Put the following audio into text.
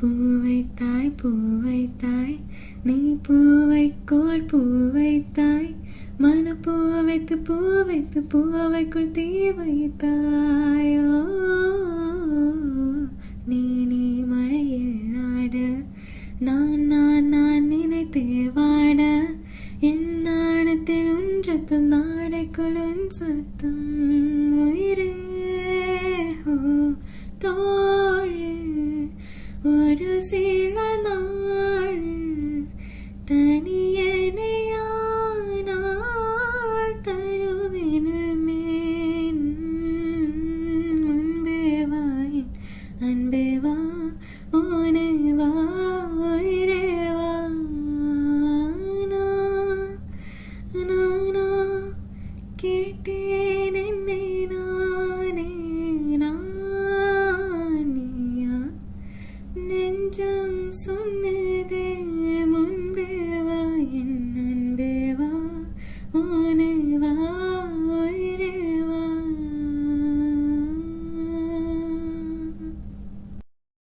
பூவைத்தாய் பூவைத்தாய் நீ பூவைக்கோள் பூவைத்தாய் மன பூவைத்து பூவைத்து பூவைக்குள் தீ வைத்தாயோ நீ நீ மழையில் ஆட நான் நான் நான் நினைத்தே வாட என் நாணத்தில் ஒன்றத்தும் நாடைக்குள் உன் சத்தம் உயிரே தோழே ஒரு சில நாள் தனியனையானால் தருவினுமே முன்பே வா அன்பே வா ஓனே வா உயிரே வா நானா கேட்டேன் என்னை நானே நானியா நெஞ்சம் சொன்ன